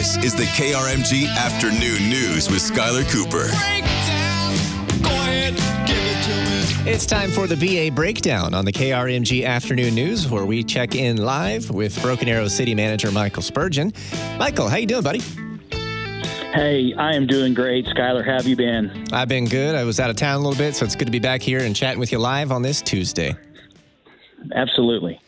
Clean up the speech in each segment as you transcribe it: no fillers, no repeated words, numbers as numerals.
This is the KRMG Afternoon News with Skylar Cooper. It's time for the BA Breakdown on the KRMG Afternoon News, where we check in live with Broken Arrow City Manager Michael Spurgeon. Michael, how you doing, buddy? Hey, I am doing great. Skylar, how have you been? I've been good. I was out of town a little bit, so it's good to be back here and chatting with you live on this Tuesday. Absolutely.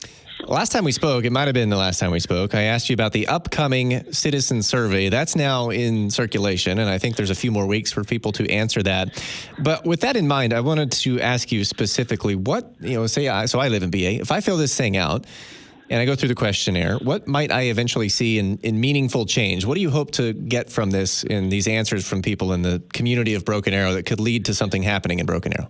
Last time we spoke, it might have been the last time we spoke, I asked you about the upcoming citizen survey. That's now in circulation, and I think there's a few more weeks for people to answer that. But with that in mind, I wanted to ask you specifically so I live in BA. If I fill this thing out and I go through the questionnaire, what might I eventually see in meaningful change? What do you hope to get from this in these answers from people in the community of Broken Arrow that could lead to something happening in Broken Arrow?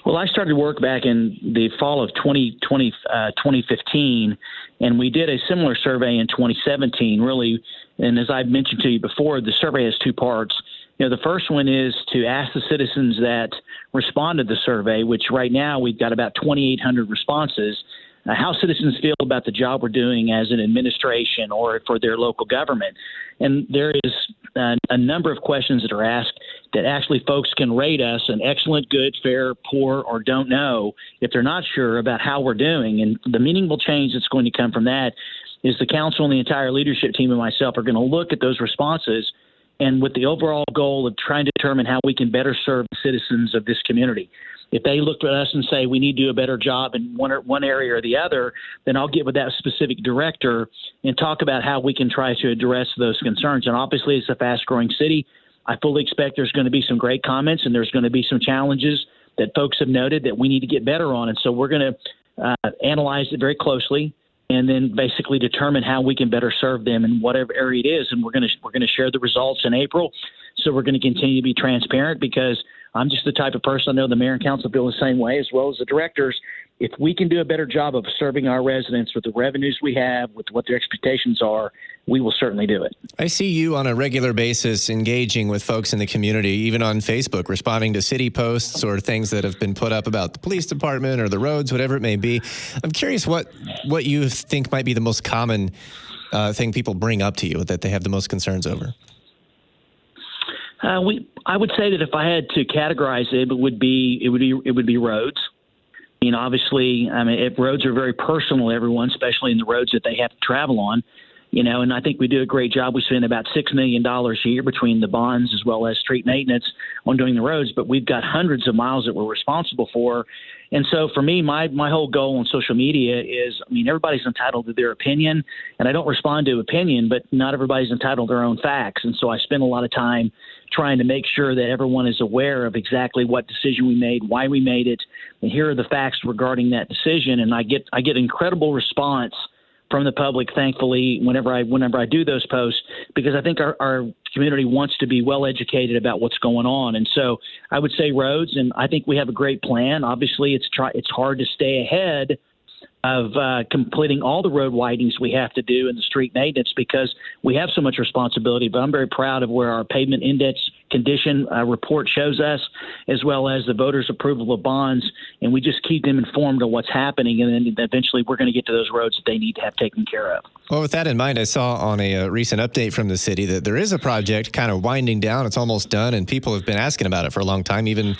Well, I started work back in the fall of 2015, and we did a similar survey in 2017, really. And as I've mentioned to you before, the survey has two parts. The first one is to ask the citizens that responded to the survey, which right now we've got about 2,800 responses, how citizens feel about the job we're doing as an administration or for their local government. And there is a number of questions that are asked that actually folks can rate us an excellent, good, fair, poor, or don't know if they're not sure about how we're doing. And the meaningful change that's going to come from that is the council and the entire leadership team and myself are going to look at those responses and with the overall goal of trying to determine how we can better serve the citizens of this community. If they look at us and say we need to do a better job in one area or the other, then I'll get with that specific director and talk about how we can try to address those concerns. And obviously, it's a fast-growing city. I fully expect there's going to be some great comments and there's going to be some challenges that folks have noted that we need to get better on. And so we're going to analyze it very closely and then basically determine how we can better serve them in whatever area it is. And we're going to share the results in April. So we're going to continue to be transparent because I'm just the type of person, I know the mayor and council feel the same way, as well as the directors. If we can do a better job of serving our residents with the revenues we have, with what their expectations are, we will certainly do it. I see you on a regular basis engaging with folks in the community, even on Facebook, responding to city posts or things that have been put up about the police department or the roads, whatever it may be. I'm curious what you think might be the most common thing people bring up to you that they have the most concerns over. I would say that if I had to categorize it, it would be roads. Obviously, roads are very personal to everyone, especially in the roads that they have to travel on. And I think we do a great job. We spend about $6 million a year between the bonds as well as street maintenance on doing the roads, but we've got hundreds of miles that we're responsible for. And so for me, my whole goal on social media is, everybody's entitled to their opinion, and I don't respond to opinion, but not everybody's entitled to their own facts. And so I spend a lot of time trying to make sure that everyone is aware of exactly what decision we made, why we made it, and here are the facts regarding that decision. And I get incredible response from the public, thankfully, whenever I do those posts, because I think our community wants to be well educated about what's going on. And so I would say roads, and I think we have a great plan. Obviously, it's hard to stay ahead of completing all the road widenings we have to do in the street maintenance because we have so much responsibility. But I'm very proud of where our pavement index condition report shows us, as well as the voters' approval of bonds, and we just keep them informed of what's happening, and then eventually we're going to get to those roads that they need to have taken care of. Well, with that in mind, I saw on a recent update from the city that there is a project kind of winding down. It's almost done, and people have been asking about it for a long time, even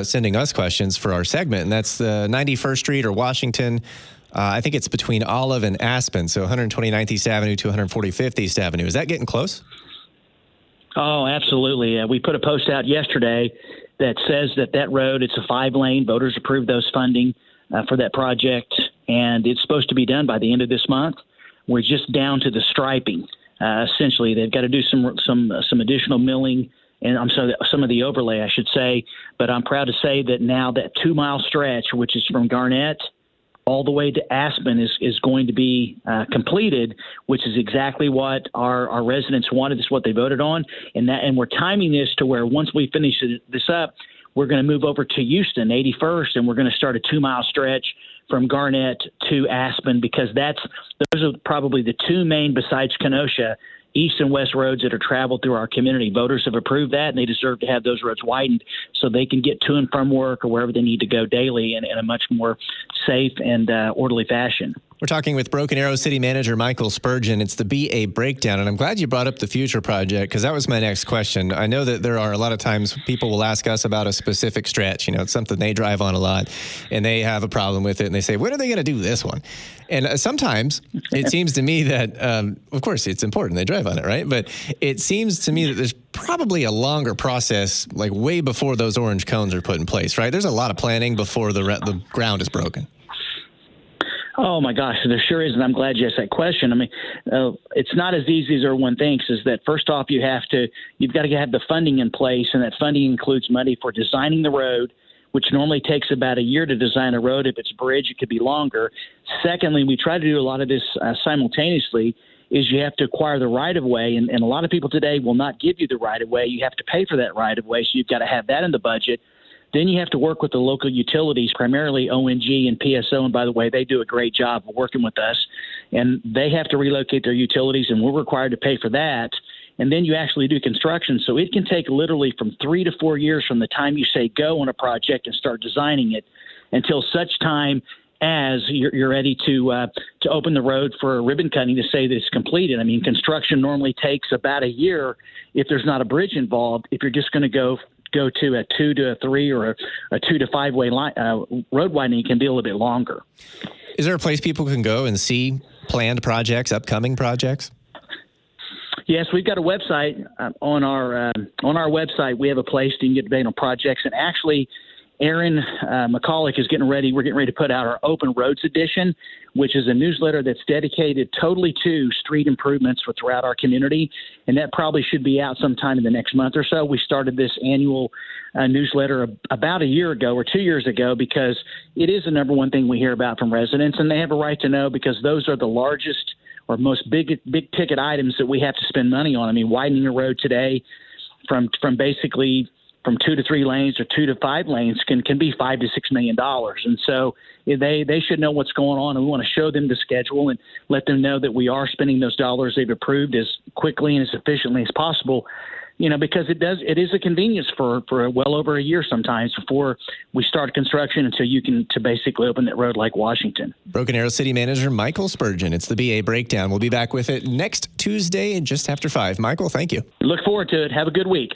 sending us questions for our segment, and that's 91st Street or Washington. I think it's between Olive and Aspen, so 129th East Avenue to 145th East Avenue. Is that getting close? Oh, absolutely. We put a post out yesterday that says that road, it's a 5-lane. Voters approved those funding for that project, and it's supposed to be done by the end of this month. We're just down to the striping. Essentially, they've got to do some additional milling and some of the overlay, I should say. But I'm proud to say that now that 2-mile stretch, which is from Garnett all the way to Aspen, is going to be completed, which is exactly what our residents wanted. This is what they voted on, and we're timing this to where once we finish this up, we're going to move over to Houston, 81st, and we're going to start a 2-mile stretch from Garnett to Aspen because those are probably the two main, besides Kenosha, east and west roads that are traveled through our community. Voters have approved that, and they deserve to have those roads widened so they can get to and from work or wherever they need to go daily in a much more safe and orderly fashion. We're talking with Broken Arrow City Manager Michael Spurgeon. It's the BA Breakdown, and I'm glad you brought up the future project because that was my next question. I know that there are a lot of times people will ask us about a specific stretch. You know, it's something they drive on a lot, and they have a problem with it, and they say, when are they going to do this one? And sometimes it seems to me that, of course, it's important. They drive on it, right? But it seems to me that there's probably a longer process, like way before those orange cones are put in place, right? There's a lot of planning before the ground is broken. Oh, my gosh, there sure is, and I'm glad you asked that question. I mean, it's not as easy as everyone thinks. Is that first off, you've got to have the funding in place, and that funding includes money for designing the road, which normally takes about a year to design a road. If it's a bridge, it could be longer. Secondly, we try to do a lot of this simultaneously, is you have to acquire the right-of-way, and a lot of people today will not give you the right-of-way. You have to pay for that right-of-way, so you've got to have that in the budget. Then you have to work with the local utilities, primarily ONG and PSO. And by the way, they do a great job of working with us. And they have to relocate their utilities, and we're required to pay for that. And then you actually do construction. So it can take literally from 3 to 4 years from the time you say go on a project and start designing it until such time as you're ready to open the road for ribbon cutting to say that it's completed. I mean, construction normally takes about a year if there's not a bridge involved. If you're just going to go to a 2 to a 3 or a 2 to 5 way line, road widening can be a little bit longer. Is there a place people can go and see planned projects, upcoming projects? Yes, we've got a website on our website. We have a place to get data on projects, and actually, Aaron McCulloch is getting ready. We're getting ready to put out our Open Roads Edition, which is a newsletter that's dedicated totally to street improvements throughout our community. And that probably should be out sometime in the next month or so. We started this annual newsletter about a year ago or 2 years ago because it is the number one thing we hear about from residents. And they have a right to know because those are the largest or most big ticket items that we have to spend money on. I mean, widening a road today from basically from 2 to 3 lanes or 2 to 5 lanes can be $5 to $6 million. And so they should know what's going on, and we want to show them the schedule and let them know that we are spending those dollars they've approved as quickly and as efficiently as possible. You know, because it is a convenience for well over a year sometimes before we start construction until you can to basically open that road like Washington. Broken Arrow City Manager Michael Spurgeon. It's the BA Breakdown. We'll be back with it next Tuesday just after 5. Michael, thank you. Look forward to it. Have a good week.